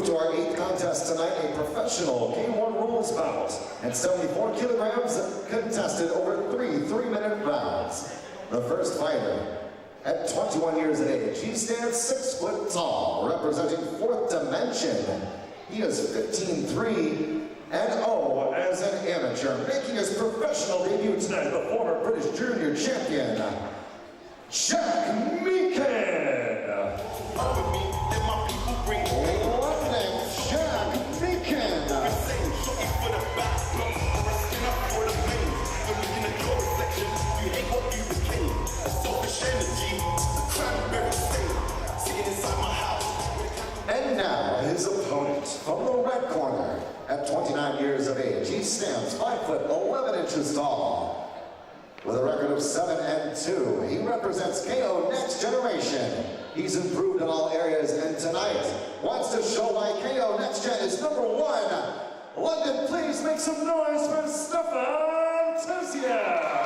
move to our 8th contest tonight, a professional K1 rules bout. At 74 kilograms, contested over 3 3-minute rounds. The first fighter, at 21 years of age, he stands 6 foot tall, representing 4th Dimension. He is 15-3 and 0 as an amateur, making his professional debut tonight, the former British Junior Champion, Jack MEAKIN. And now his opponent from the red corner, at 29 years of age, he stands 5 foot 11 inches tall. With a record of 7-2, he represents KO Next Generation. He's improved in all areas, and tonight wants to show why KO Next Gen is #1. London, please make some noise for Stefan TERZIEV.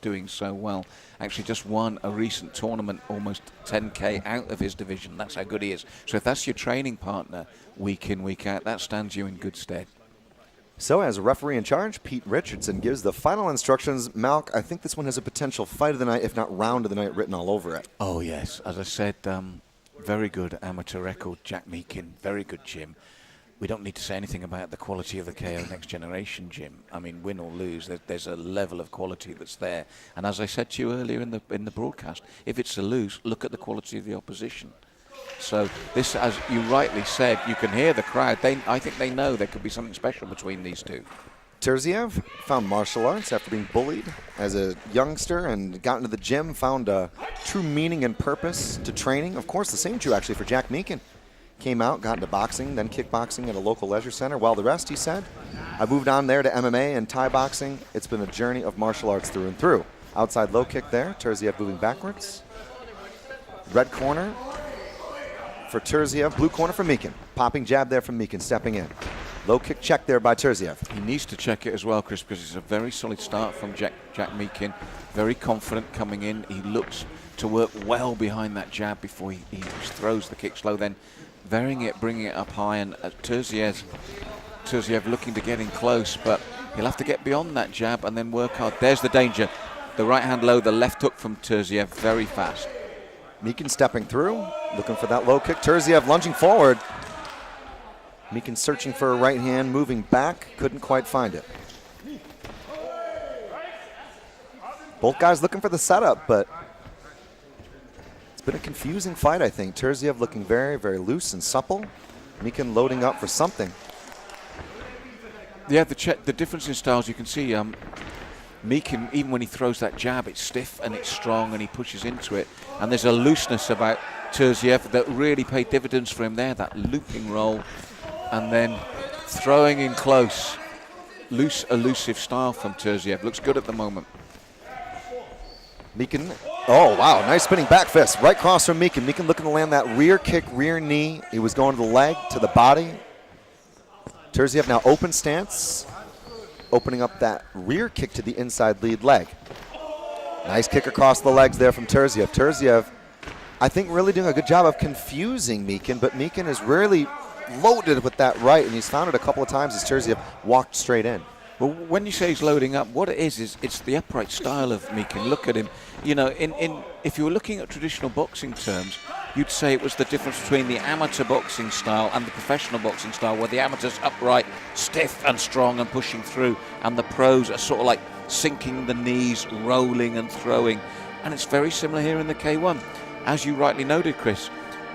Doing so well. Actually just won a recent tournament, almost 10K out of his division. That's how good he is. So if that's your training partner week in, week out, that stands you in good stead. So as referee in charge, Pete Richardson gives the final instructions. Malk, I think this one has a potential fight of the night, if not round of the night, written all over it. Oh yes, as I said, very good amateur record, Jack MEAKIN, very good gym. We don't need to say anything about the quality of the KO Next Generation gym. I mean, win or lose, there's a level of quality that's there. And as I said to you earlier in the broadcast, if it's a lose, look at the quality of the opposition. So this, as you rightly said, you can hear the crowd. I think they know there could be something special between these two. TERZIEV found martial arts after being bullied as a youngster and got into the gym, found a true meaning and purpose to training. Of course, the same true actually for Jack MEAKIN. Came out, got into boxing, then kickboxing at a local leisure center. While the rest, he said, I moved on there to MMA and Thai boxing. It's been a journey of martial arts through and through. Outside low kick there, TERZIEV moving backwards. Red corner for TERZIEV, blue corner for MEAKIN. Popping jab there from MEAKIN, stepping in. Low kick check there by TERZIEV. He needs to check it as well, Chris, because it's a very solid start from Jack MEAKIN. Very confident coming in. He looks to work well behind that jab before he throws the kick slow, then varying it, bringing it up high, and TERZIEV looking to get in close, but he'll have to get beyond that jab and then work hard. There's the danger. The right hand low, the left hook from TERZIEV, very fast. MEAKIN stepping through, looking for that low kick. TERZIEV lunging forward. MEAKIN searching for a right hand, moving back, couldn't quite find it. Both guys looking for the setup, but been a confusing fight, I think. TERZIEV looking very, very loose and supple. MEAKIN loading up for something. Yeah, the difference in styles, you can see MEAKIN, even when he throws that jab, it's stiff and it's strong and he pushes into it. And there's a looseness about TERZIEV that really paid dividends for him there, that looping roll. And then throwing in close. Loose, elusive style from TERZIEV. Looks good at the moment. MEAKIN, oh wow, nice spinning back fist right across from MEAKIN. MEAKIN looking to land that rear kick, rear knee. He was going to the leg, to the body. TERZIEV now open stance, opening up that rear kick to the inside lead leg. Nice kick across the legs there from TERZIEV. TERZIEV, I think, really doing a good job of confusing MEAKIN, but MEAKIN is really loaded with that right, and he's found it a couple of times as TERZIEV walked straight in. Well, when you say he's loading up, what it is it's the upright style of MEAKIN. Look at him. You know, if you were looking at traditional boxing terms, you'd say it was the difference between the amateur boxing style and the professional boxing style, where the amateur's upright, stiff and strong and pushing through, and the pros are sort of like sinking the knees, rolling and throwing. And it's very similar here in the K1. As you rightly noted, Chris,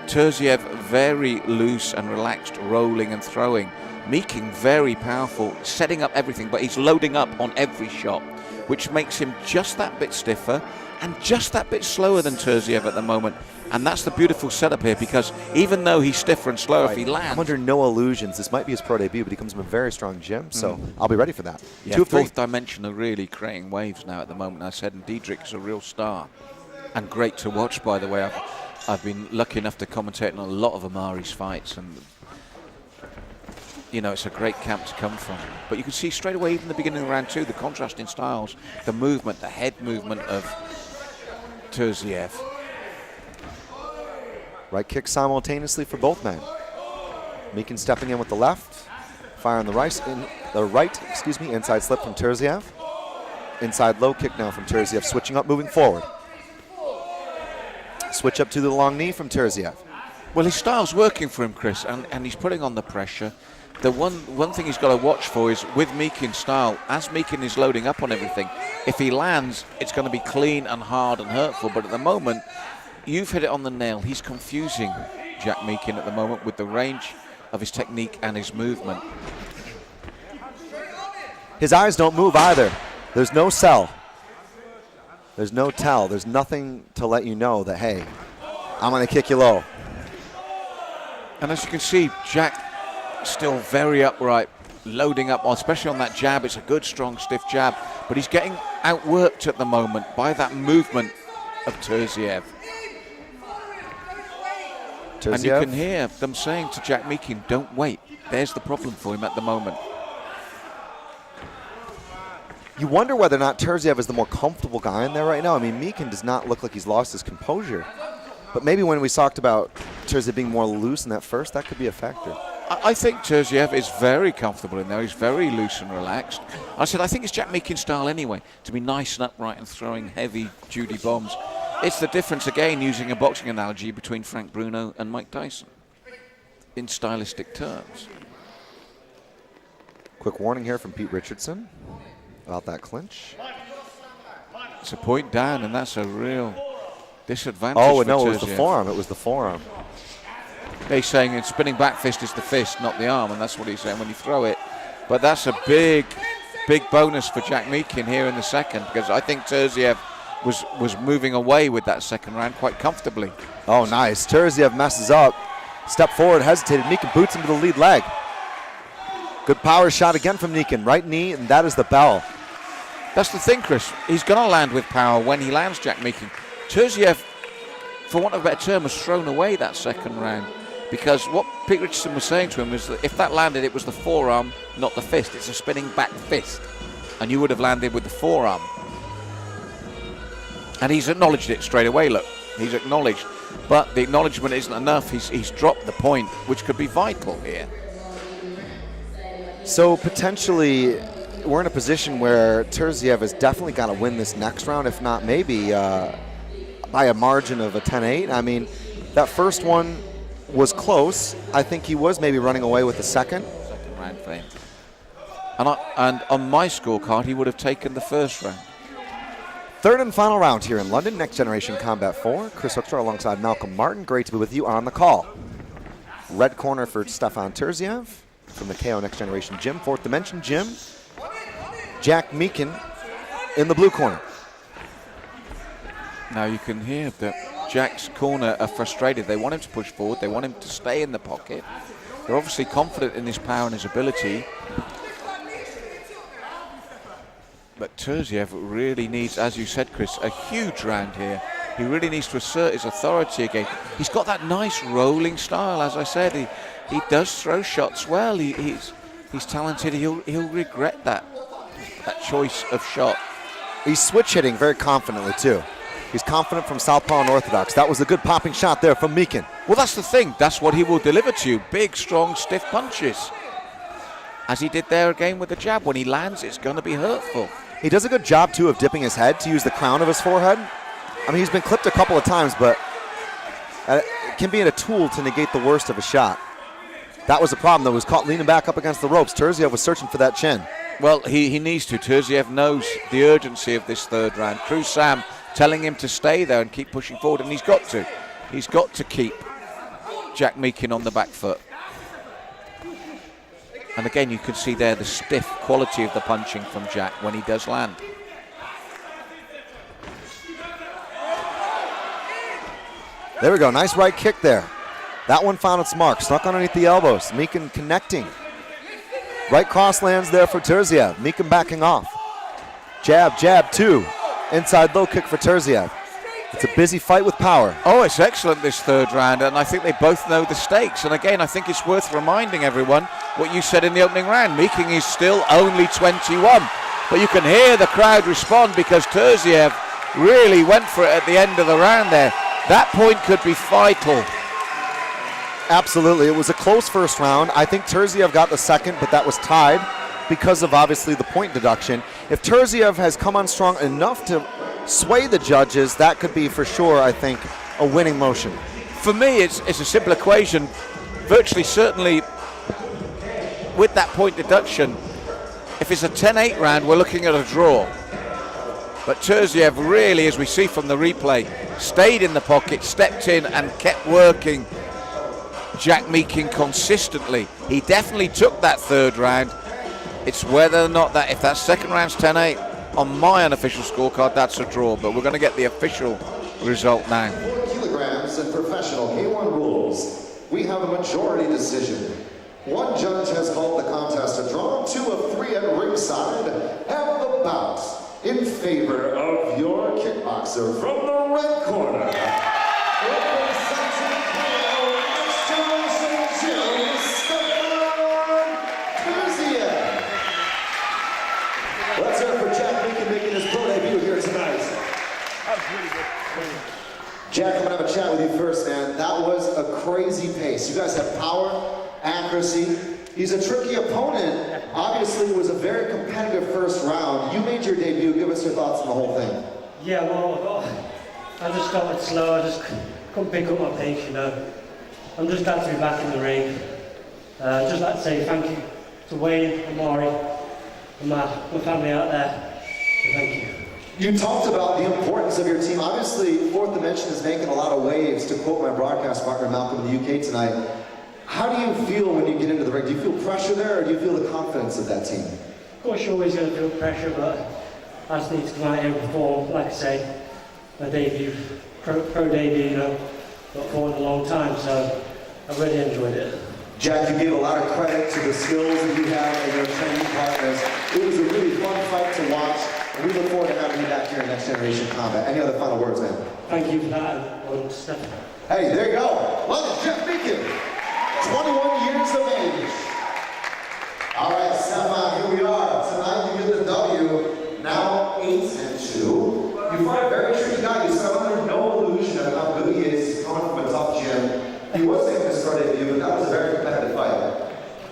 TERZIEV very loose and relaxed, rolling and throwing. MEAKIN very powerful, setting up everything, but he's loading up on every shot, which makes him just that bit stiffer and just that bit slower than Terziev at the moment. And that's the beautiful setup here, because even though he's stiffer and slower, if he lands... I'm under no illusions. This might be his pro debut, but he comes from a very strong gym, so I'll be ready for that. Yeah, 2 of 3. Fourth Dimension are really creating waves now at the moment. I said, and Diedrich's a real star. And great to watch, by the way. I've been lucky enough to commentate on a lot of Amari's fights, and you know, it's a great camp to come from. But you can see straight away, even the beginning of round 2, the contrast in styles, the movement, the head movement of Terziev. Right kick simultaneously for both men. MEAKIN stepping in with the left, fire on the right, inside slip from Terziev. Inside low kick now from Terziev, switching up, moving forward. Switch up to the long knee from Terziev. Well, his style's working for him, Chris, and he's putting on the pressure. The one thing he's got to watch for is with MEAKIN's style, as MEAKIN is loading up on everything, if he lands, it's going to be clean and hard and hurtful. But at the moment, you've hit it on the nail. He's confusing Jack MEAKIN at the moment with the range of his technique and his movement. His eyes don't move either. There's no sell. There's no tell. There's nothing to let you know that, hey, I'm going to kick you low. And as you can see, Jack still very upright, loading up, especially on that jab. It's a good, strong, stiff jab. But he's getting outworked at the moment by that movement of Terziev. And you can hear them saying to Jack MEAKIN, don't wait. There's the problem for him at the moment. You wonder whether or not Terziev is the more comfortable guy in there right now. I mean, MEAKIN does not look like he's lost his composure. But maybe when we talked about Terziev being more loose in that first, that could be a factor. I think Terziev is very comfortable in there. He's very loose and relaxed. I said, I think it's Jack MEAKIN's style anyway, to be nice and upright and throwing heavy-duty bombs. It's the difference, again, using a boxing analogy between Frank Bruno and Mike Tyson in stylistic terms. Quick warning here from Pete Richardson about that clinch. It's a point down, and that's a real disadvantage Oh, for no, Terziev. it was the forearm. It was the forearm. He's saying a spinning back fist is the fist, not the arm, and that's what he's saying when you throw it. But that's a big bonus for Jack MEAKIN here in the second, because I think Terziev was moving away with that second round quite comfortably. Oh, nice. Terziev messes up. Step forward, hesitated. MEAKIN boots him to the lead leg. Good power shot again from MEAKIN. Right knee, and that is the bell. That's the thing, Chris. He's going to land with power when he lands, Jack MEAKIN. Terziev, for want of a better term, has thrown away that second round, because what Pete Richardson was saying to him was that if that landed, it was the forearm, not the fist. It's a spinning back fist, and you would have landed with the forearm. And he's acknowledged it straight away, look. He's acknowledged. But the acknowledgement isn't enough. He's dropped the point, which could be vital here. So potentially, we're in a position where Terziev has definitely got to win this next round, if not maybe by a margin of a 10-8. I mean, that first one was close. I think he was maybe running away with the second. Second round for him. And on my scorecard, he would have taken the first round. Third and final round here in London, Next Generation Combat 4. Chris Hoekstra alongside Malcolm Martin. Great to be with you on the call. Red corner for Stefan Terziev from the KO Next Generation Gym, Fourth Dimension Gym. Jack MEAKIN in the blue corner. Now you can hear that Jack's corner are frustrated. They want him to push forward. They want him to stay in the pocket. They're obviously confident in his power and his ability. But Terziev really needs, as you said, Chris, a huge round here. He really needs to assert his authority again. He's got that nice rolling style, as I said. He does throw shots well. He's talented. He'll regret that choice of shot. He's switch hitting very confidently, too. He's confident from southpaw and orthodox. That was a good popping shot there from MEAKIN. Well, that's the thing. That's what he will deliver to you. Big, strong, stiff punches. As he did there again with the jab. When he lands, it's going to be hurtful. He does a good job, too, of dipping his head to use the crown of his forehead. I mean, he's been clipped a couple of times, but it can be a tool to negate the worst of a shot. That was the problem, though. He was caught leaning back up against the ropes. Terziev was searching for that chin. Well, he needs to. Terziev knows the urgency of this third round. Cruz Sam telling him to stay there and keep pushing forward, and he's got to. He's got to keep Jack MEAKIN on the back foot. And again, you can see there the stiff quality of the punching from Jack when he does land. There we go, nice right kick there. That one found its mark, snuck underneath the elbows. MEAKIN connecting. Right cross lands there for TERZIEV. MEAKIN backing off. Jab, jab, 2. Inside low kick for TERZIEV. It's a busy fight with power. Oh, it's excellent this third round, and I think they both know the stakes. And again, I think it's worth reminding everyone what you said in the opening round. MEAKIN is still only 21, but you can hear the crowd respond because TERZIEV really went for it at the end of the round there. That point could be vital. Absolutely, it was a close first round. I think TERZIEV got the second, but that was tied because of obviously the point deduction. If TERZIEV has come on strong enough to sway the judges, that could be for sure, I think, a winning motion. For me, it's a simple equation. Virtually certainly with that point deduction, if it's a 10-8 round, we're looking at a draw. But TERZIEV really, as we see from the replay, stayed in the pocket, stepped in and kept working Jack MEAKIN consistently. He definitely took that third round. It's whether or not that, if that second round's 10-8, on my unofficial scorecard, that's a draw. But we're going to get the official result now. 4 kilograms in professional K1 rules. We have a majority decision. One judge has called the contest a draw, 2 of 3 at ringside. Have the bout in favor of your kickboxer from the red corner. Representing KO Next Generation Gym, Stefan TERZIEV. Let's hear it for Jack MEAKIN making his pro debut here tonight. That was really good. Jack, I'm gonna have a chat with you first, man. That was a crazy pace. You guys have power, accuracy. He's a tricky opponent. Obviously, it was a very competitive first round. You made your debut. Give us your thoughts on the whole thing. Yeah, well, I just started slow. I just couldn't pick up my pace, you know. I'm just glad to be back in the ring. Just like to say thank you to Wayne and Maury and my family out there. So thank you. You talked about the importance of your team. Obviously, Fourth Dimension is making a lot of waves, to quote my broadcast partner Malcolm in the UK tonight. How do you feel when you get into the ring? Do you feel pressure there, or do you feel the confidence of that team? Of course, you're always going to feel pressure, but I just need to come out here and perform. Like I say, my debut, pro debut, you know, got forward a long time, so I really enjoyed it. Jack, you gave a lot of credit to the skills that you have and your training partners. It was a really fun fight to watch, and we look forward to having you back here in Next Generation Combat. Any other final words, man? Thank you for that, and Stefan. Hey, there you go. Welcome, Jack MEAKIN, 21 years of age. All right, Stefan, here we are. Tonight you get the W, now 8-2. You fight a very tricky guy. You said under no illusion of how good he is. He's coming from a tough gym. He was making his pro debut, but that was a very competitive fight.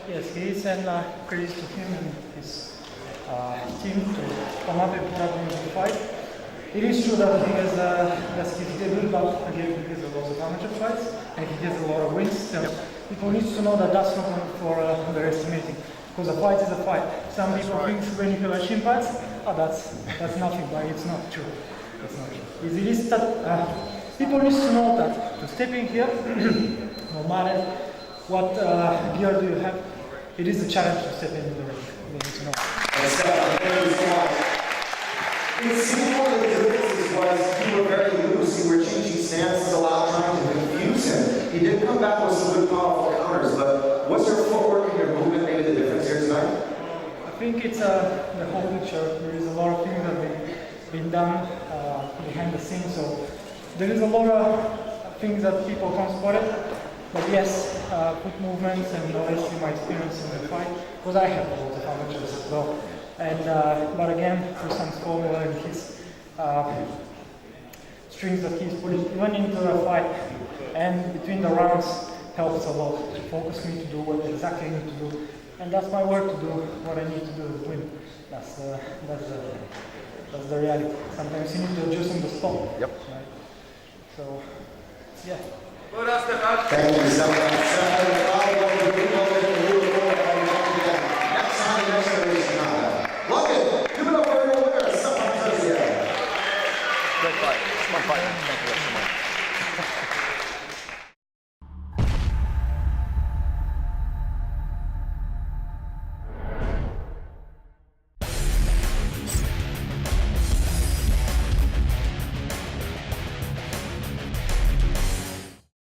Yes, he is, and credit to him and his team to come up and put up in the fight. It is true that he has that's his debut, but again he has a lot of amateur fights and he has a lot of wins. So people need to know that that's not for underestimating, because a fight is a fight. Some people think when you have a shin pads, oh that's nothing, but it's not true. It's not true. It is that people need to know that to step in here, no matter what gear do you have, it is a challenge to step into the ring. They need to know. It seemed one of the differences was you were very loose, you were changing stances a lot, trying to confuse him. He did come back with some good powerful counters, but what's your footwork and your movement maybe the difference here tonight? I think it's the whole picture. There is a lot of things that have been done behind the scenes, so there is a lot of things that people can't spot it. But yes, foot movements and obviously my experience in the fight, because I have a lot of amateurs as well. And but again, through some formula and his strings that he's putting even into the fight and between the rounds helps a lot to focus me to do what exactly I need to do. And that's my work to do what I need to do to win. That's the reality. Sometimes you need to adjust on the spot. Yep. Right? So, yeah. Thank you so much.